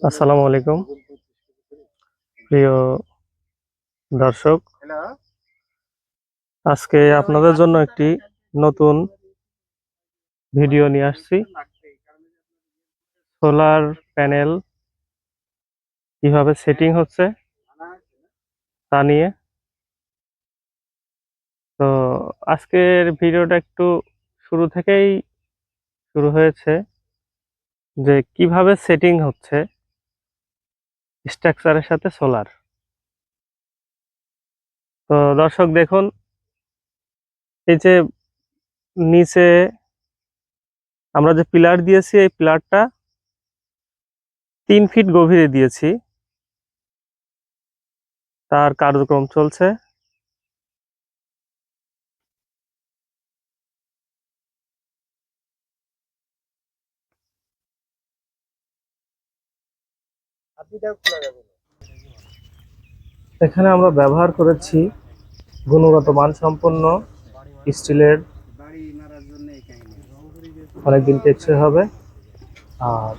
আসসালামু আলাইকুম প্রিয় দর্শক, আজকে আপনাদের জন্য একটি নতুন ভিডিও নিয়ে আসছি। সোলার প্যানেল কিভাবে সেটিং হচ্ছে তা নিয়ে। তো আজকের ভিডিওটা একটু শুরু থেকেই শুরু হয়েছে যে কিভাবে সেটিং হচ্ছে স্ট্রাকচারের সাথে সোলার। তো দর্শক দেখুন, এই যে নিচে আমরা যে পিলার দিয়েছি, এই পিলারটা 3 ফিট গভীরে দিয়েছি। তার কার্যক্রম চলছে। এখানে আমরা ব্যবহার করেছি গুণগত মানসম্পন্ন স্টিলের, অনেকদিন টেকসই হবে। আর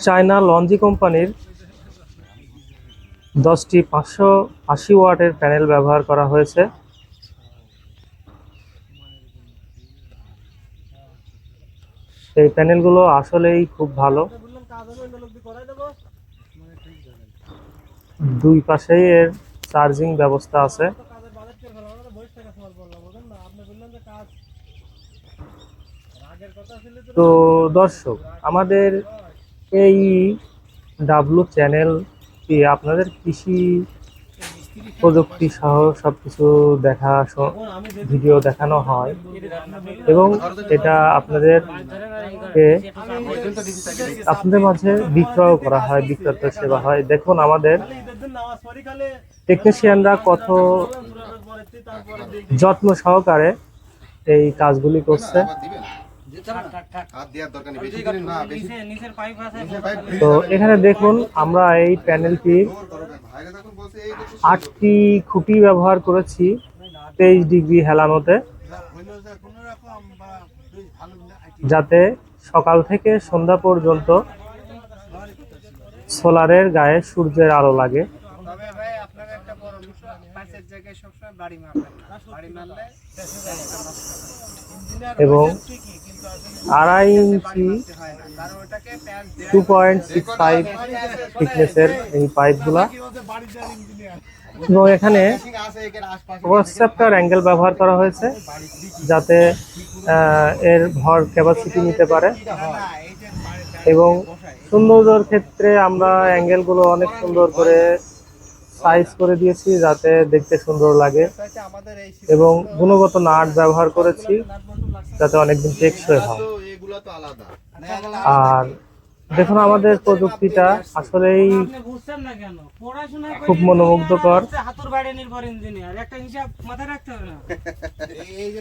চায়না লঞ্জি কোম্পানির 10টি 580 ওয়াটের প্যানেল ব্যবহার করা হয়েছে। এই প্যানেলগুলো আসলেই খুব ভালো। দুই পাশেই এর চার্জিং ব্যবস্থা আছে। তো দর্শক, আমাদের এই ডাব্লু চ্যানেলটি আপনাদের কৃষি প্রযুক্তি সহ সবকিছু ভিডিও দেখানো হয় এবং এটা আপনাদের মাঝে বিক্রয় করা হয়, বিক্রেতা সেবা হয়। দেখুন আমাদের টেকনিশিয়ানরা কত যত্ন সহকারে এই কাজগুলি করছে। তো এখানে দেখুন, আমরা এই প্যানেলটি 8টি খুঁটি ব্যবহার করেছি 23 ডিগ্রি হেলানোতে, যাতে সকাল থেকে সন্ধ্যা পর্যন্ত সোলারের গায়ে সূর্যের আলো লাগে। এবং 2.5 ইঞ্চি 2.65 থিকনেসের এই পাইপগুলা, এবং এখানে প্রসেপ্টর অ্যাঙ্গেল ব্যবহার করা হয়েছে যাতে এর ভর ক্যাপাসিটি নিতে পারে। এবং সৌন্দর্যের ক্ষেত্রে আমরা অ্যাঙ্গেলগুলো অনেক সুন্দর করে সাইজ করে দিয়েছি যাতে দেখতে সুন্দর লাগে, এবং গুণগত নাট ব্যবহার করেছি যাতে অনেকদিন টেকসই হয়। আর দেখুন, আমাদের প্রযুক্তিটা আসলেই খুব মনোমুগ্ধকর।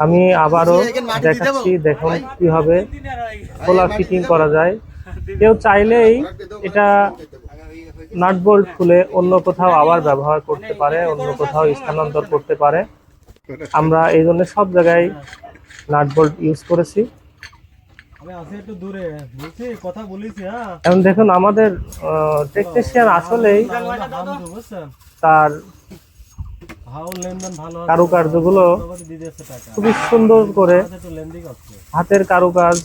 আমি আবারও দেখাচ্ছি, দেখুন কিভাবে সোলার ফিটিং করা যায়। কেউ চাইলেই এটা নাট বোল্ট খুলে অন্য কোথাও আবার ব্যবহার করতে পারে, অন্য কোথাও স্থানান্তর করতে পারে। আমরা এই জন্য সব জায়গায় নাট বোল্ট ইউজ করেছি। এখন দেখুন, আমাদের টেকনিশিয়ান আসলেই তার কারুকার্যগুলো খুবই সুন্দর করে, হাতের কারুকাজ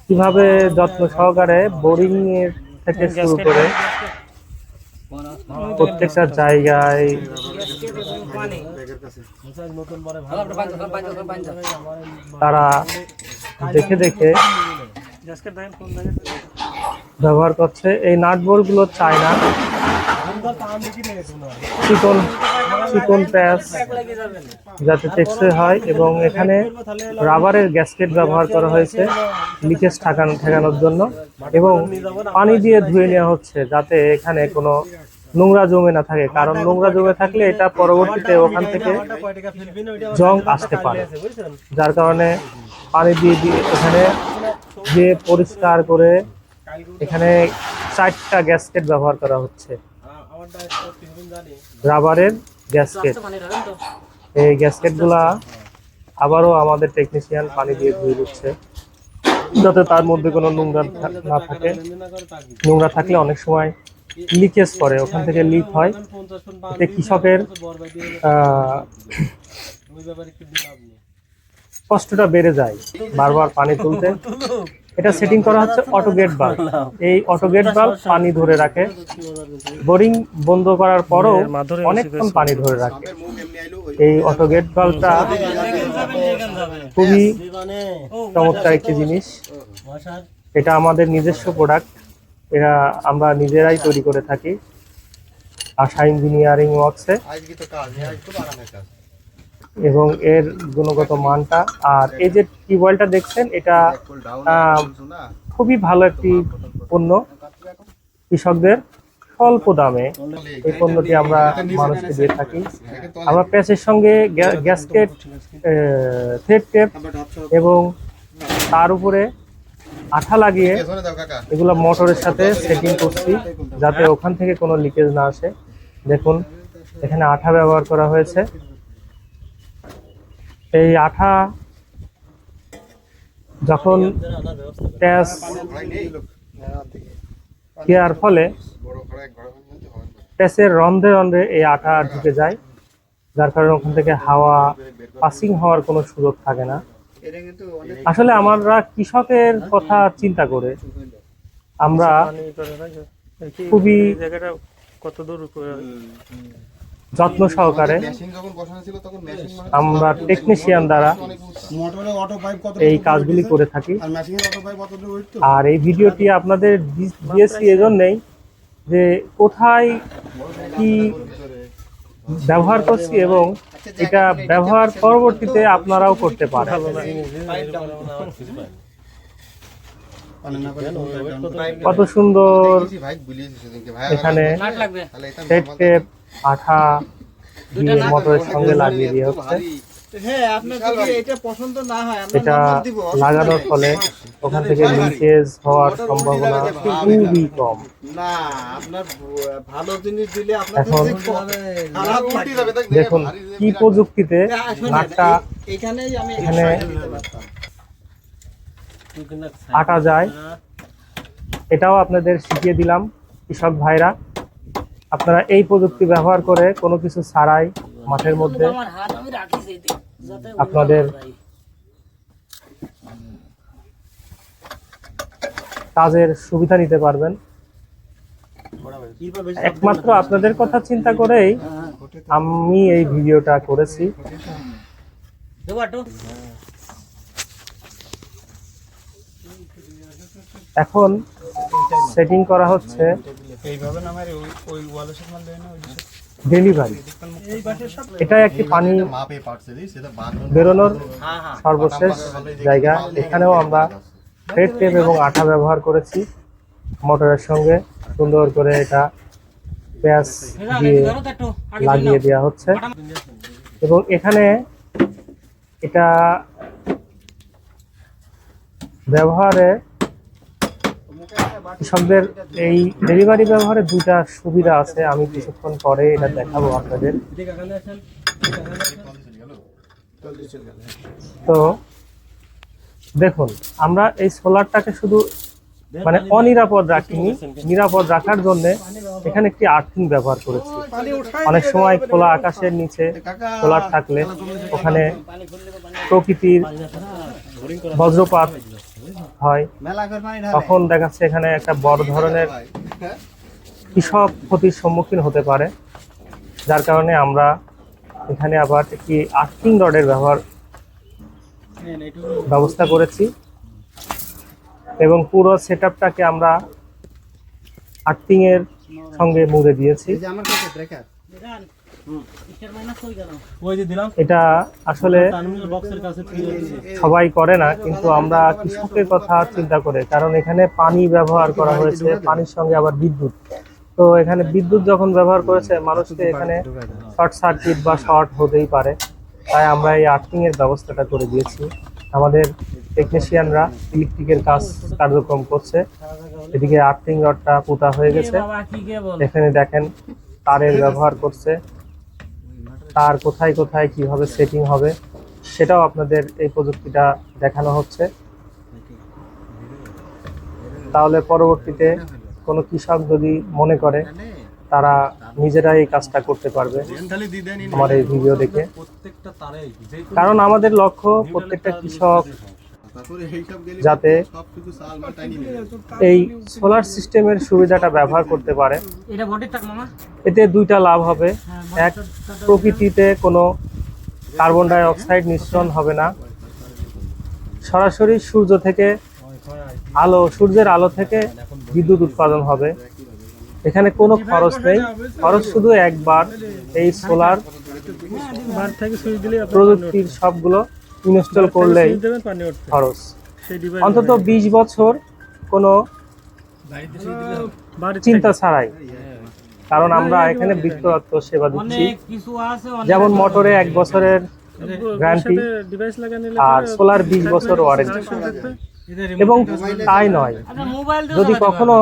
কিভাবে যত্ন সহকারে বোরিং এর থেকে শুরু করে প্রত্যেকটা জায়গায় তারা দেখে দেখে ব্যবহার করছে। এই নাট বোল্ট গুলো চায়না চিকন প্যাচ যাতে টেকসই হয়, এবং এখানে রাবারের গ্যাসকেট ব্যবহার করা হয়েছে লিকেজ ঠেকানোর জন্য, এবং পানি দিয়ে ধুয়ে নেওয়া হচ্ছে যাতে এখানে কোনো নোংরা জমে না থাকে, কারণ নোংরা জমে থাকলে এটা পরবর্তীতে ওখান থেকে জং আসতে পারে। যার কারণে পানি দিয়ে এখানে দিয়ে পরিষ্কার করে এখানে 4টা গ্যাসকেট ব্যবহার করা হচ্ছে, রাবারের গ্যাসকেট। এই গ্যাসকেটগুলা আবারও আমাদের টেকনিশিয়ান পানি দিয়ে ধুয়ে দিচ্ছে, যাতে তার মধ্যে কোনো নোংরা না থাকে। নোংরা থাকলে অনেক সময় লিকেজ করে, ওখান থেকে লিক হয়, এতে কৃষকের কষ্টটা বেড়ে যায় বারবার পানি তুলতে। এটা সেটিং করা হচ্ছে অটো গেট বাল্ব। এই অটো গেট বাল্ব পানি ধরে রাখে, বোরিং বন্ধ করার পরও অনেকক্ষণ পানি ধরে রাখে। এই অটো গেট বাল্বটা খুবই চমৎকার একটি জিনিস। এটা আমাদের নিজস্ব প্রোডাক্ট, এরা আমরা নিজেরাই তৈরি করে থাকি আশা ইঞ্জিনিয়ারিং ওয়ার্কসে, এবং এর গুণগত মানটা। আর এই যে টিউবওয়েলটা দেখছেন, এটা খুবই ভালো একটি পণ্য, কৃষকদের স্বল্প দামে এই পণ্যটি আমরা মানুষকে দিয়ে থাকি। আমরা প্যাচের সঙ্গে গ্যাসকেট, থ্রেড টেপ এবং তার উপরে আঠা লাগিয়ে এগুলো মোটরের সাথে সেটিং করছি, যাতে ওখান থেকে কোনো লিকেজ না আসে। দেখুন এখানে আঠা ব্যবহার করা হয়েছে। এই আঠা যখন প্যাচ দেওয়ার ফলে প্যাচের রন্ধ্রে রন্ধ্রে এই আঠা ঢুকে যায়, যার কারণে ওখান থেকে হাওয়া পাসিং হওয়ার কোনো সুযোগ থাকে না। আসলে আমরা কৃষকের কথা চিন্তা করে আমরা খুবই যত্ন সহকারে আমরা টেকনিশিয়ান দ্বারা এই কাজগুলি করে থাকি। আর এই ভিডিওটি আপনাদের দিয়েছি এজন্যই যে কোথায় কি ব্যবহার করছি এবং এটা ব্যবহার পরবর্তীতে আপনারাও করতে পারেন। কত সুন্দর এখানে থ্রেড টেপ আঠা দিয়ে মোটরের সঙ্গে লাগিয়ে দিয়ে হচ্ছে। এটা লাগানোর ফলে ওখান থেকে লিকেজ হওয়ার সম্ভাবনা খুবই কম। এখন দেখুন কি প্রযুক্তিতে নাটটা এখানে আটা যায়, এটাও আপনাদের শিখিয়ে দিলাম। কৃষক ভাইরা, আপনারা এই প্রযুক্তি ব্যবহার করে কোনো কিছু ছাড়াই মাঠের মধ্যে আপনাদের কাজের সুবিধা নিতে পারবেন। একমাত্র আপনাদের কথা চিন্তা করেই আমি এই ভিডিওটা করেছি। এখন সেটিং করা হচ্ছে ডেলিভারি। এটা একটি পানি বেরোনোর সর্বশেষ জায়গা। এখানেও আমরা থ্রেড টেপ এবং আঠা ব্যবহার করেছি মোটরের সঙ্গে, সুন্দর করে এটা প্যাচ দিয়ে লাগিয়ে দেওয়া হচ্ছে। এবং এখানে এটা ব্যবহারে কৃষকদের এই ডেলিভারি ব্যবহারে দুইটা সুবিধা আছে, আমি কিছুক্ষণ পরে এটা দেখাবো আপনাদের। তো দেখুন, আমরা এই সোলারটাকে শুধু মানে অনিরাপদ রাখিনি, নিরাপদ রাখার জন্য এখানে একটি আর্থিং ব্যবহার করেছি। অনেক সময় খোলা আকাশের নিচে সোলার থাকলে ওখানে প্রকৃতির বজ্রপাত হয়, তখন দেখাচ্ছে এখানে একটা বড় ধরনের কৃষক ক্ষতির সম্মুখীন হতে পারে। যার কারণে আমরা এখানে আবার একটি আর্থিং রডের ব্যবস্থা করেছি এবং পুরো সেটআপটাকে আমরা আর্থিং এর সঙ্গে মুড়ে দিয়েছি। এটা আসলে সবাই করে না, কিন্তু আমরা কৃষকের কথা চিন্তা করে, কারণ এখানে পানি ব্যবহার করা হয়েছে, পানির সঙ্গে আবার বিদ্যুৎ। তো এখানে বিদ্যুৎ যখন ব্যবহার করেছে, মানুষকে এখানে শর্ট সার্কিট বা শর্ট হতেই পারে, তাই আমরা এই আর্থিং এর ব্যবস্থাটা করে দিয়েছি। আমাদের টেকনিশিয়ানরা ইলেকট্রিকের কার্যক্রম করছে। এদিকে আর্থিং রডটা পোতা হয়ে গেছে, এখানে দেখেন তারের ব্যবহার করছে, তার কোথায় কোথায় কিভাবে সেটিং হবে সেটাও আপনাদের এই প্রযুক্তিটা দেখানো হচ্ছে। তাহলে পরবর্তীতে কোনো কৃষক যদি মনে করে তারা নিজেরাই এই কাজটা করতে পারবে আমার এই ভিডিও দেখে। কারণ আমাদের লক্ষ্য প্রত্যেকটা কৃষক যাতে এই সোলার সিস্টেমের সুবিধাটা ব্যবহার করতে পারে। এতে দুইটা লাভ হবে। এক, প্রকৃতিতে কোনো কার্বন ডাই অক্সাইড নিঃসরণ হবে না। সরাসরি সূর্য থেকে সূর্যের আলো থেকে বিদ্যুৎ উৎপাদন হবে। এখানে কোনো খরচ নেই, খরচ শুধু একবার এই সোলার প্রযুক্তির সবগুলো ইনস্টল করলেই খরচ। অন্তত 20 বছর কোনো চিন্তা ছাড়াই, কারণ আমরা এখানে বৃক্ষরত্ন সেবা দিচ্ছি। যেমন মোটরে 1 বছরের গ্যারান্টি আর সোলার 20 বছর ওয়ারেন্টি। এবং তাই নয়, যদি কখনো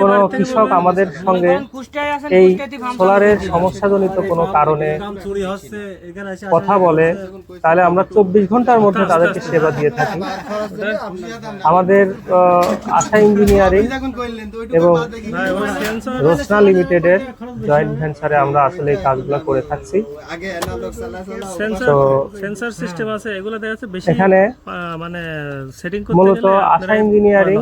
কোনো কৃষক আমাদের সঙ্গে এই সোলারের সমস্যাজনিত কোনো কারণে কথা বলে, তাহলে আমরা 24 ঘন্টার মধ্যে তাদেরকে সেবা দিয়ে থাকি। আমাদের আশা ইঞ্জিনিয়ারিং এবং রোশনা লিমিটেডের জয়েন্ট ভেঞ্চারে আমরা আসলে এই কাজগুলো করে থাকছি। তো সেন্সর সিস্টেম আছে, এগুলো দেখা যাচ্ছে বেশি এখানে মানে সেটিং করতে মূলত আশা ইঞ্জিনিয়ারিং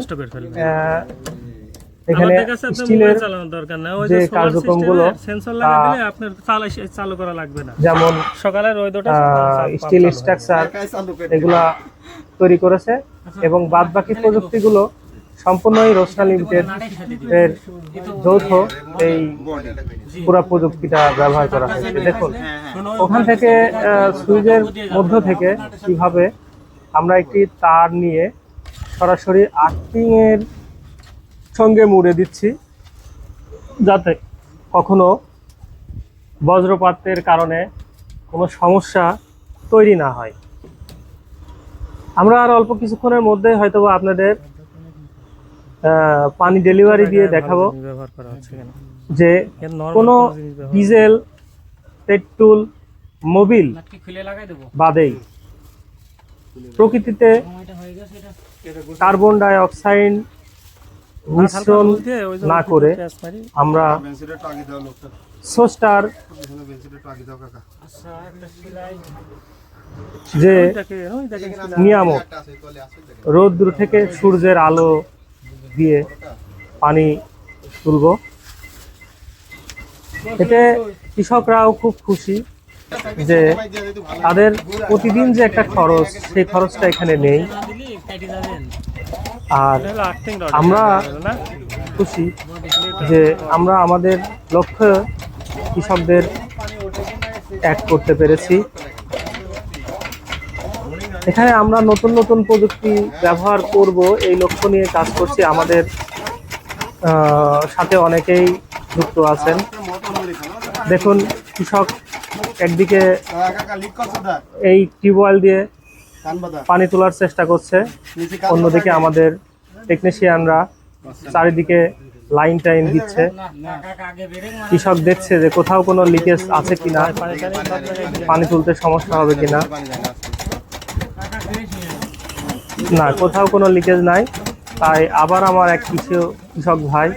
এখানে স্টিলের যে কার্যক্রমগুলো চালু করা লাগবে না, যেমন সকালে রোদটা স্টিল স্ট্রাকচার এগুলা তৈরি করেছে এবং বাদবাকি প্রযুক্তিগুলো সম্পূর্ণই রোশনা লিমিটেড এর যৌথ এই পুরো প্রযুক্তিটা ব্যবহার করা হয়েছে। দেখুন ওখান থেকে সুইচের মধ্য থেকে কিভাবে আমরা একটি তার নিয়ে সরাসরি আর্থিং এর সঙ্গে মুড়ে দিচ্ছি, যাতে কখনো বজ্রপাতের কারণে কোনো সমস্যা তৈরি না হয়। আমরা আর অল্প কিছুক্ষণের মধ্যে হয়তো আপনাদের পানি ডেলিভারি দিয়ে দেখাবো যে কোনো ডিজেল, পেট্রোল, মোবিল বাদেই প্রকৃতিতে কার্বন ডাই অক্সাইড মিশ্রণ না করে আমরা সোস্টার যে নিয়ামক রৌদ্র থেকে সূর্যের আলো দিয়ে পানি তুলব, এতে কৃষকরাও খুব খুশি যে তাদের প্রতিদিন যে একটা খরচ, সেই খরচটা এখানে নেই। আর আমরা খুশি যে আমরা আমাদের লক্ষ্য কৃষকদের এক করতে পেরেছি। এখানে আমরা নতুন নতুন প্রযুক্তি ব্যবহার করব এই লক্ষ্য নিয়ে কাজ করছি। আমাদের সাথে অনেকেই যুক্ত আছেন। দেখুন কৃষক একদিকে এই টিউবওয়েল দিয়ে পানি তোলার চেষ্টা করছে, অন্যদিকে আমাদের টেকনিশিয়ানরা চারিদিকে লাইন টাইন দিচ্ছে। কৃষক দেখছে যে কোথাও কোনো লিকেজ আছে কিনা, পানি তুলতে সমস্যা হবে কিনা। না, কোথাও কোনো লিকেজ নাই। তাই আবার আমার এক কৃষক ভাই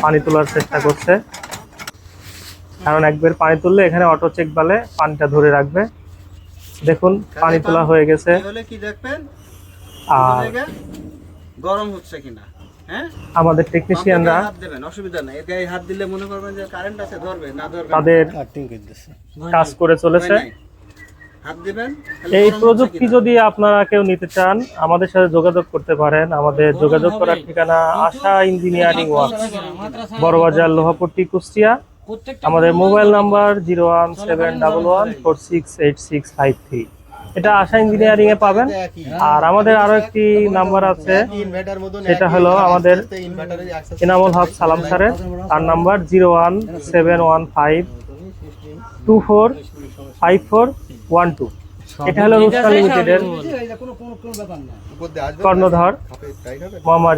পানি তোলার চেষ্টা করছে, কারণ একবার পানি তুললে এখানে অটো চেক বলে পানিটা ধরে রাখবে। দেখুন পানি তোলা হয়ে গেছে। আর গরম হচ্ছে কিনা আমাদের টেকনিশিয়ানরা অসুবিধা নেই, গায়ে হাত দিলে মনে করবেন যে কারেন্ট আছে, ধরবে না ধরবে তাদের কাজ করে চলেছে। এই প্রযুক্তি যদি আপনারা কেউ নিতে চান আমাদের সাথে যোগাযোগ করতে পারেন। আমাদের যোগাযোগ করার ঠিকানা আশা ইঞ্জিনিয়ারিং ওয়ার্কস, বড়বাজার, লোহাপট্টি, কুষ্টিয়া। আমাদের মোবাইল নাম্বার 01711468653। এটা আশা ইঞ্জিনিয়ারিং এ পাবেন। আর আমাদের আরো একটি নাম্বার আছে, সেটা হলো আমাদের ইনামুল হক সালাম স্যারের। তার নাম্বার 01712245412। এটা হলো রোশনা লিমিটেডের কর্ণধার মোহাম্মদ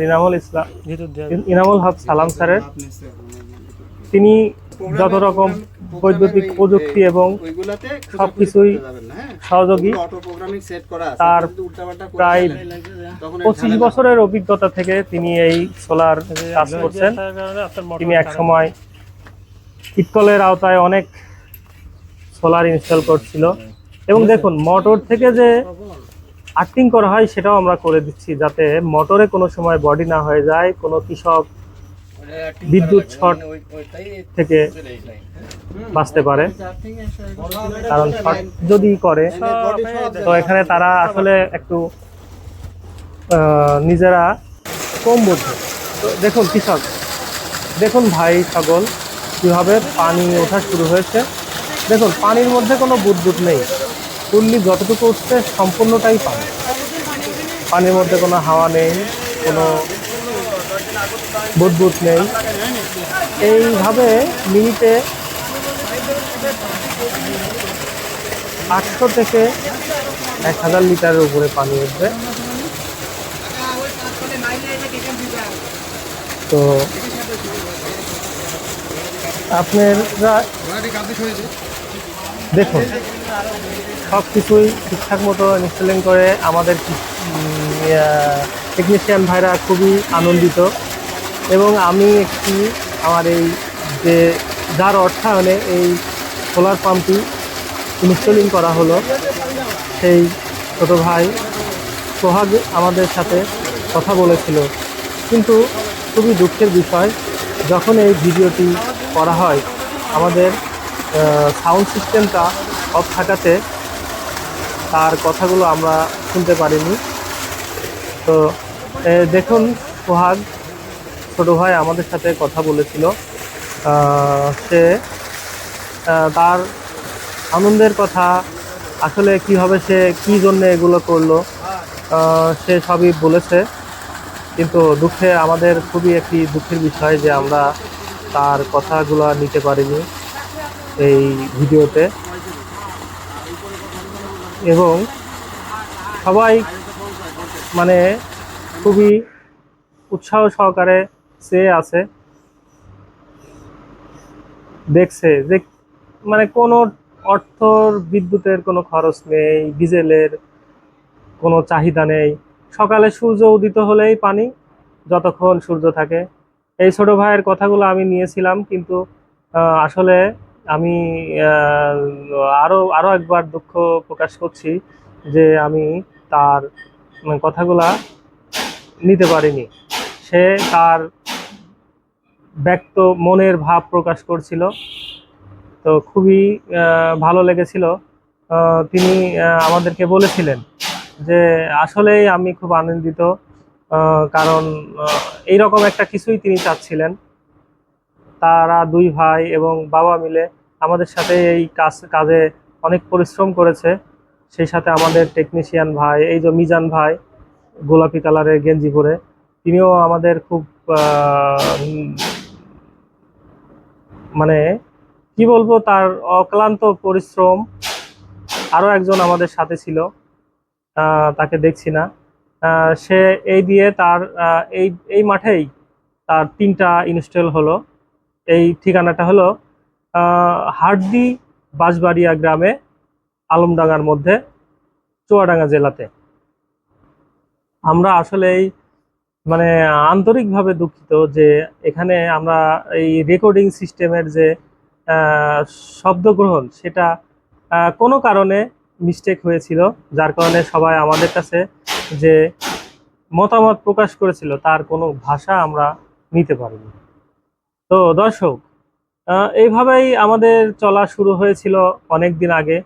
ইনামুল হক সালাম স্যারের। তিনি যত রকম বৈদ্যুতিক প্রযুক্তি এবং ওইগুলাতে সবকিছুই সহযোগী। অটো প্রোগ্রামিং সেট করা আছে, তার যদি উল্টাপাল্টা করে প্রায় ফেলে, তখন 25 বছরের অভিজ্ঞতা থেকে তিনি এই সোলার কাজ করছেন। তিনি এক সময় ইটকলের আওতায় অনেক সোলার ইনস্টল করছিল এবং দেখুন মোটর থেকে যে আর্থিং করা হয় সেটাও আমরা করে দিচ্ছি, যাতে মোটরে কোনো সময় বডি না হয়ে যায়, কোনো কৃষক বিদ্যুৎ শর্ট থেকে বাঁচতে পারে। কারণ শর্ট যদি করে তো এখানে তারা আসলে একটু নিজেরা কম বোঝে। তো দেখুন কৃষক, দেখুন ভাই সকল কীভাবে পানি ওঠা শুরু হয়েছে। দেখুন পানির মধ্যে কোনো বুদবুদ নেই, ফুললি যতটুকু উঠছে সম্পূর্ণটাই পানি। পানির মধ্যে কোনো হাওয়া নেই, কোনো বুদবুদ নেই। এইভাবে মিনিটে 800 থেকে 1000 লিটারের উপরে পানি উঠবে। তো আপনারা দেখুন সব কিছুই ঠিকঠাক মতো ইনস্টলিং করে আমাদের টেকনিশিয়ান ভাইরা খুবই আনন্দিত। এবং আমি একটি আমার এই যে যার অর্থায়নে এই সোলার পাম্পটি ইনস্টলিং করা হলো, সেই ছোটো ভাই সোহাগ আমাদের সাথে কথা বলেছিল। কিন্তু খুবই দুঃখের বিষয়, যখন এই ভিডিওটি করা হয় আমাদের সাউন্ড সিস্টেমটা অফ থাকাতে তার কথাগুলো আমরা শুনতে পারিনি। তো দেখুন সোহাগ ছোটো ভাই আমাদের সাথে কথা বলেছিল। সে তার আনন্দের কথা, আসলে কীভাবে সে কী জন্য এগুলো করলো সে সবই বলেছে। কিন্তু আমাদের খুবই একটি দুঃখের বিষয় যে আমরা তার কথাগুলো নিতে পারিনি এই ভিডিওতে। এবং সবাই মানে খুবই উৎসাহ সহকারে চেয়ে আছে, দেখছে যে মানে কোনো অর্থর বিদ্যুতের কোনো খরচ নেই, ডিজেলের কোনো চাহিদা নেই। সকালে সূর্য উদিত হলেই পানি, যতক্ষণ সূর্য থাকে। এই ছোট ভাইয়ের কথাগুলো আমি নিয়েছিলাম, কিন্তু আসলে আমি আরও একবার দুঃখ প্রকাশ করছি যে আমি তার কথাগুলা নিতে পারিনি। সে তার ব্যক্ত মনের ভাব প্রকাশ করছিল, তো খুবই ভালো লেগেছিল। তিনি আমাদেরকে বলেছিলেন যে আসলেই আমি খুব আনন্দিত, কারণ এইরকম একটা কিছুই তিনি চাচ্ছিলেন। তারা দুই ভাই এবং বাবা মিলে আমাদের সাথে এই কাজে অনেক পরিশ্রম করেছে। সেই সাথে আমাদের টেকনিশিয়ান ভাই, এই যে মিজান ভাই গোলাপি কালারের গেঞ্জি পরে, তিনিও আমাদের খুব মানে কি বলবো, তার অক্লান্ত পরিশ্রম। আরও একজন আমাদের সাথে ছিল, তাকে দেখছি না। সে এই দিয়ে তার এই মাঠেই তার 3টা ইনস্টল হলো। এই ঠিকানাটা হলো হার্দি বাঁশবাড়িয়া গ্রামে, আলমডাঙ্গার মধ্যে, চুয়াডাঙ্গা জেলাতে। আমরা আসলেই মানে আন্তরিকভাবে দুঃখিত যে এখানে আমরা এই রেকর্ডিং সিস্টেমের যে শব্দ গ্রহণ, সেটা কোনো কারণে মিস্টেক হয়েছিল, যার কারণে সবাই আমাদের কাছে যে মতামত প্রকাশ করেছিল তার কোনো ভাষা আমরা নিতে পারিনি। তো দর্শক, এইভাবেই আমাদের চলা শুরু হয়েছিল অনেক দিন আগে,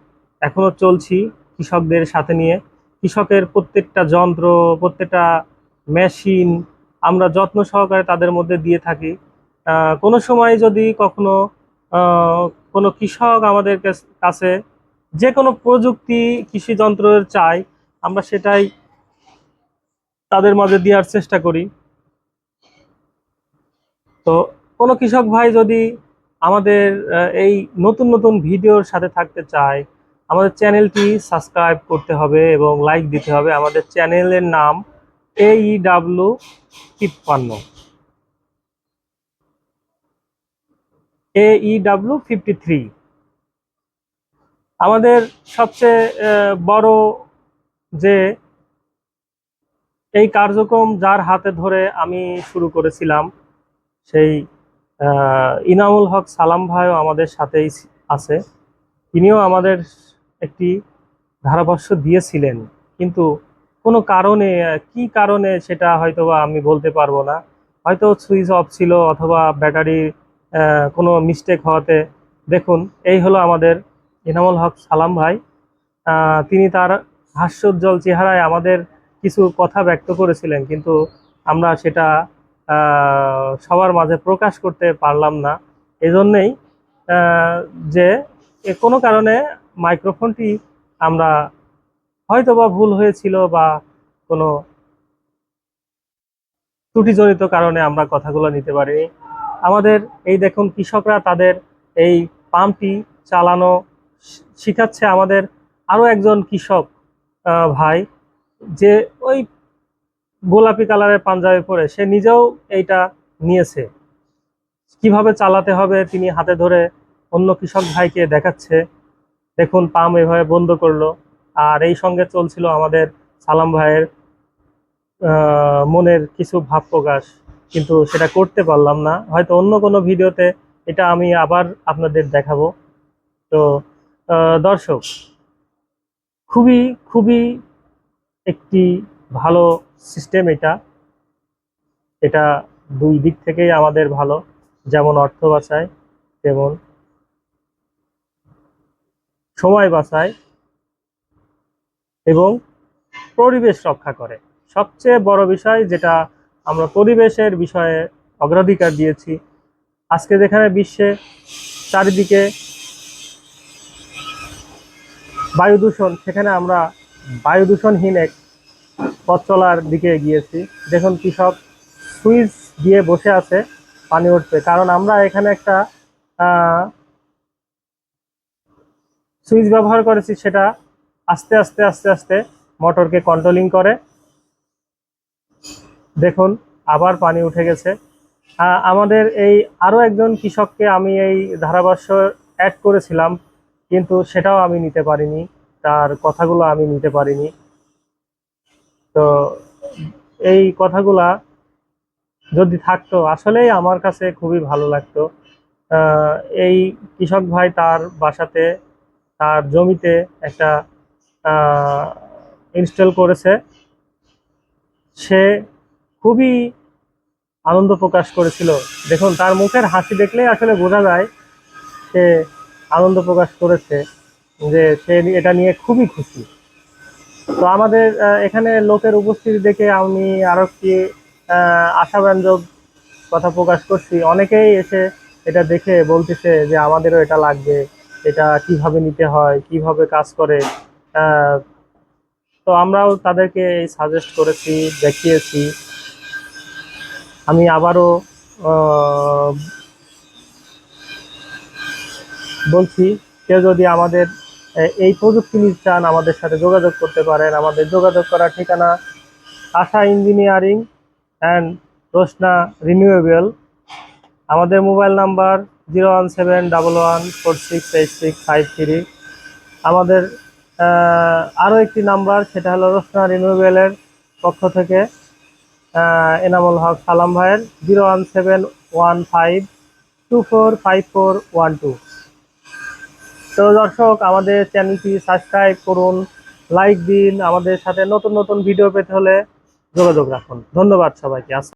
এখনো চলছি কৃষকদের সাথে নিয়ে। কৃষকের প্রত্যেকটা যন্ত্র, প্রত্যেকটা মেশিন আমরা যত্ন সহকারে তাদের মধ্যে দিয়ে থাকি। কোনো সময় যদি কখনো কোনো কৃষক আমাদের কাছে যে কোনো প্রযুক্তি কৃষি যন্ত্রের চাই, আমরা সেটাই তাদের মাঝে দেওয়ার চেষ্টা করি। তো কোনো কৃষক ভাই যদি আমাদের এই নতুন নতুন ভিডিওর সাথে থাকতে চায়, আমাদের চ্যানেলটি সাবস্ক্রাইব করতে হবে এবং লাইক দিতে হবে। আমাদের চ্যানেলের নাম AEW 53। AEW53। আমাদের সবচেয়ে বড় যে এই কার্যক্রম যার হাতে ধরে আমি শুরু করেছিলাম, সেই ইনামুল হক সালাম ভাইও আমাদের সাথেই আছে। তিনিও আমাদের একটি ধারাভাষ্য দিয়েছিলেন, কিন্তু কোনো কারণে, কি কারণে সেটা হয়তোবা আমি বলতে পারবো না। হয়তো সুইচ অফ ছিল অথবা ব্যাটারি কোনো মিস্টেক হওয়াতে। দেখুন, এই হলো আমাদের ইনামুল হক সালাম ভাই। তিনি তার হাস্যোজ্জ্বল চেহারায় আমাদের কিছু কথা ব্যক্ত করেছিলেন, কিন্তু আমরা সেটা সবার মাঝে প্রকাশ করতে পারলাম না। এজন্যেই যে কোনো কারণে মাইক্রোফোনটি আমরা হয়তোবা ভুল হয়েছিল বা কোনো ত্রুটিজনিত কারণে আমরা কথাগুলো নিতে পারিনি। আমাদের এই দেখুন, কৃষকরা তাদের এই পাম্পটি চালানো শিখাচ্ছে আমাদের আরো একজন কৃষক ভাই, যে ওই গোলাপি কালারের পাঞ্জাবি পরে, সে নিজেও এইটা নিয়েছে। কিভাবে চালাতে হবে তিনি হাতে ধরে অন্য কৃষক ভাইকে দেখাচ্ছে। দেখুন, পাম্প এভাবে বন্ধ করলো। আর এই সঙ্গে চলছিল আমাদের সালাম ভাইয়ের মনের কিছু ভাব প্রকাশ, কিন্তু সেটা করতে পারলাম না। হয়তো অন্য কোনো ভিডিওতে এটা আমি আবার আপনাদের দেখাবো। তো দর্শক, খুবই খুবই একটি ভালো সিস্টেম এটা। এটা দুই দিক থেকেই আমাদের ভালো, যেমন অর্থ বাঁচায়, তেমন সময় বাঁচায় এবং পরিবেশ রক্ষা করে। সবচেয়ে বড় বিষয় যেটা, আমরা পরিবেশের বিষয়ে অগ্রাধিকার দিয়েছি। আজকে যেখানে বিশ্বে চারিদিকে বায়ু দূষণ, সেখানে আমরা বায়ু দূষণহীন এক পথ চলার দিকে এগিয়েছি। দেখুন, কৃষক সুইচ দিয়ে বসে আছে, পানি উঠছে, কারণ আমরা এখানে একটা সুইচ ব্যবহার করেছি, সেটা আস্তে আস্তে আস্তে আস্তে মোটরকে কন্ট্রোলিং করে। দেখুন, আবার পানি উঠে গেছে। আমাদের এই আরো একজন কৃষককে আমি এই ধারাভাষ্য অ্যাড করেছিলাম, কিন্তু সেটাও আমি নিতে পারিনি, তার কথাগুলো আমি নিতে পারিনি। তো এই কথাগুলা যদি থাকতো, আসলেই আমার কাছে খুবই ভালো লাগতো। এই কৃষক ভাই তার বাসাতে, তার জমিতে একটা ইনস্টল করেছে। সে খুবই আনন্দ প্রকাশ করেছিল। দেখুন, তার মুখের হাসি দেখলেই আসলে বোঝা যায় সে আনন্দ প্রকাশ করেছে, যে সে এটা নিয়ে খুবই খুশি। তো আমাদের এখানে লোকের উপস্থিতি দেখে আমি আরো একটি আশাব্যঞ্জক কথা প্রকাশ করছি। অনেকেই এসে এটা দেখে বলতেছে যে আমাদেরও এটা লাগবে, এটা কিভাবে নিতে হয়, কিভাবে কাজ করে। তো আমরাও তাদেরকে সাজেস্ট করেছি, দেখিয়েছি। আমি আবারও বলছি, কেউ যদি আমাদের এই প্রযুক্তি নিতে চান, আমাদের সাথে যোগাযোগ করতে পারেন। আমাদের যোগাযোগ করার ঠিকানা আশা ইঞ্জিনিয়ারিং অ্যান্ড রোশনা রিনিউয়েবল। আমাদের মোবাইল নাম্বার 01711468653। আমাদের আরও একটি নাম্বার, সেটা হলো রোশনা রিনিউয়েবলের পক্ষ থেকে এনামুল হক সালাম ভাইয়ের 01715245412। তো দর্শক, আমাদের চ্যানেলটি সাবস্ক্রাইব করুন, লাইক দিন। আমাদের সাথে নতুন নতুন ভিডিও পেতে হলে যোগাযোগ রাখুন। ধন্যবাদ সবাইকে।